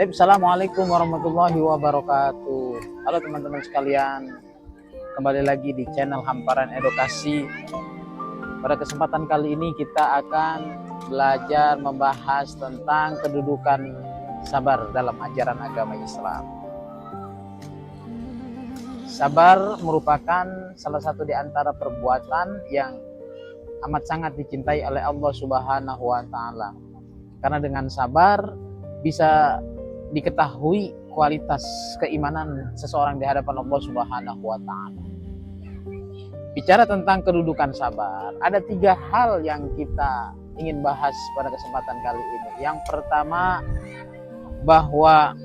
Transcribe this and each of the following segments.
Baik, assalamualaikum warahmatullahi wabarakatuh. Halo teman-teman sekalian, kembali lagi di channel Hamparan Edukasi. Pada kesempatan kali ini kita akan belajar membahas tentang kedudukan sabar dalam ajaran agama Islam. Sabar merupakan salah satu di antara perbuatan yang amat sangat dicintai oleh Allah Subhanahu wa Ta'ala. Karena dengan sabar bisa diketahui kualitas keimanan seseorang di hadapan Allah Subhanahu wa Ta'ala. Bicara tentang kedudukan sabar, ada 3 hal yang kita ingin bahas pada kesempatan kali ini. Yang pertama, bahwa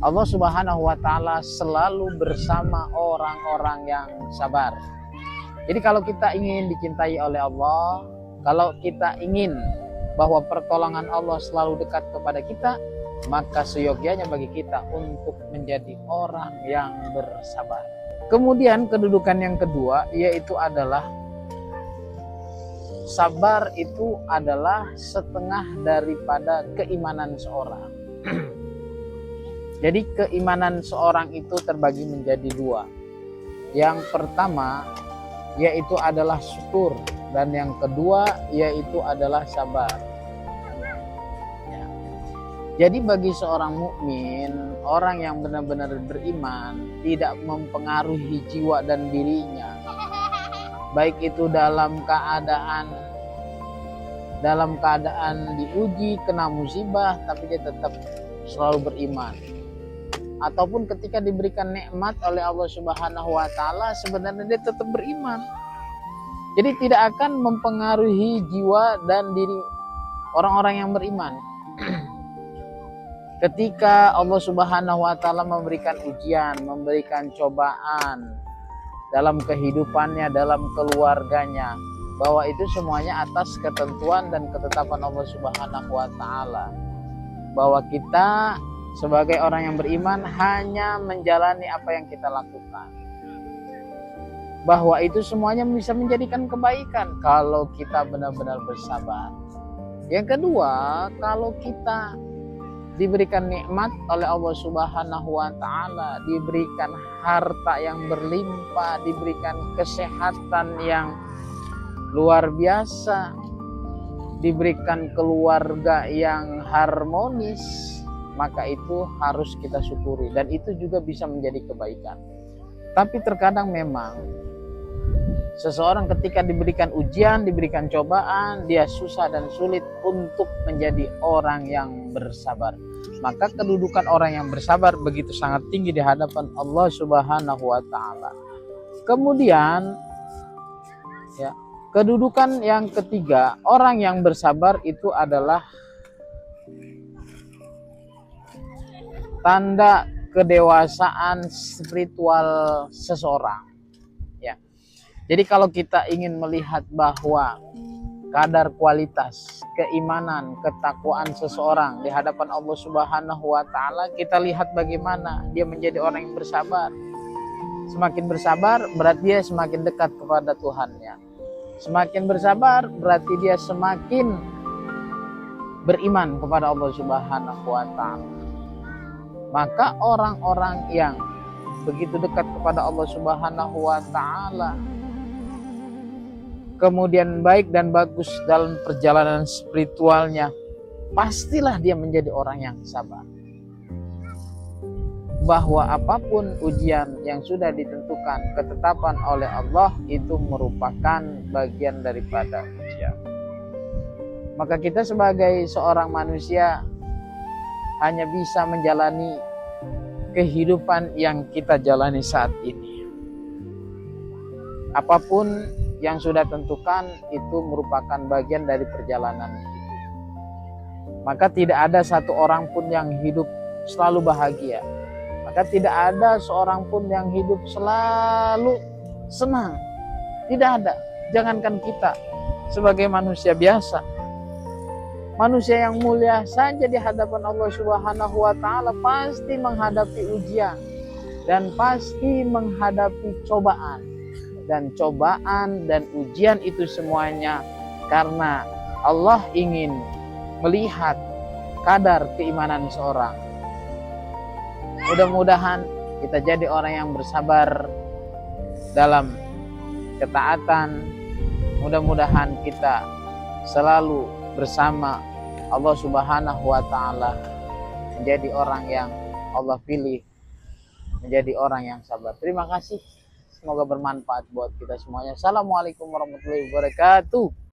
Allah Subhanahu wa Ta'ala selalu bersama orang-orang yang sabar. Jadi kalau kita ingin dicintai oleh Allah, kalau kita ingin bahwa pertolongan Allah selalu dekat kepada kita, maka seyogyanya bagi kita untuk menjadi orang yang bersabar. Kemudian kedudukan yang kedua yaitu adalah sabar itu adalah setengah daripada keimanan seorang. Jadi keimanan seorang itu terbagi menjadi 2. Yang pertama yaitu adalah syukur, dan yang kedua yaitu adalah sabar. Ya. Jadi bagi seorang mukmin, orang yang benar-benar beriman, tidak mempengaruhi jiwa dan dirinya, baik itu dalam keadaan diuji, kena musibah, tapi dia tetap selalu beriman. Ataupun ketika diberikan nikmat oleh Allah Subhanahu wa Ta'ala, sebenarnya dia tetap beriman. Jadi tidak akan mempengaruhi jiwa dan diri orang-orang yang beriman. Ketika Allah Subhanahu wa Ta'ala memberikan ujian, memberikan cobaan dalam kehidupannya, dalam keluarganya, bahwa itu semuanya atas ketentuan dan ketetapan Allah Subhanahu wa Ta'ala. Bahwa kita sebagai orang yang beriman hanya menjalani apa yang kita lakukan. Bahwa itu semuanya bisa menjadikan kebaikan kalau kita benar-benar bersabar. Yang kedua, kalau kita diberikan nikmat oleh Allah Subhanahu wa Ta'ala, diberikan harta yang berlimpah, diberikan kesehatan yang luar biasa, diberikan keluarga yang harmonis, maka itu harus kita syukuri, dan itu juga bisa menjadi kebaikan. Tapi terkadang memang seseorang ketika diberikan ujian, diberikan cobaan, dia susah dan sulit untuk menjadi orang yang bersabar. Maka kedudukan orang yang bersabar begitu sangat tinggi di hadapan Allah Subhanahu wa Ta'ala. Kemudian ya, kedudukan yang ketiga, orang yang bersabar itu adalah tanda kedewasaan spiritual seseorang. Ya. Jadi kalau kita ingin melihat bahwa kadar kualitas keimanan, ketakwaan seseorang di hadapan Allah Subhanahu wa Ta'ala, kita lihat bagaimana dia menjadi orang yang bersabar. Semakin bersabar berarti dia semakin dekat kepada Tuhannya. Semakin bersabar berarti dia semakin beriman kepada Allah Subhanahu wa Ta'ala. Maka orang-orang yang begitu dekat kepada Allah Subhanahu wa Ta'ala, kemudian baik dan bagus dalam perjalanan spiritualnya, pastilah dia menjadi orang yang sabar. Bahwa apapun ujian yang sudah ditentukan ketetapan oleh Allah itu merupakan bagian daripada ujian. Maka kita sebagai seorang manusia hanya bisa menjalani kehidupan yang kita jalani saat ini. Apapun yang sudah tentukan itu merupakan bagian dari perjalanan hidup. Maka tidak ada satu orang pun yang hidup selalu bahagia. Maka tidak ada seorang pun yang hidup selalu senang. Tidak ada. Jangankan kita sebagai manusia biasa, manusia yang mulia saja di hadapan Allah Subhanahu wa Ta'ala pasti menghadapi ujian dan pasti menghadapi cobaan. Dan cobaan dan ujian itu semuanya karena Allah ingin melihat kadar keimanan seorang. Mudah-mudahan kita jadi orang yang bersabar dalam ketaatan. Mudah-mudahan kita selalu bersama Allah Subhanahu wa Ta'ala, menjadi orang yang Allah pilih, menjadi orang yang sabar. Terima kasih. Semoga bermanfaat buat kita semuanya. Assalamualaikum warahmatullahi wabarakatuh.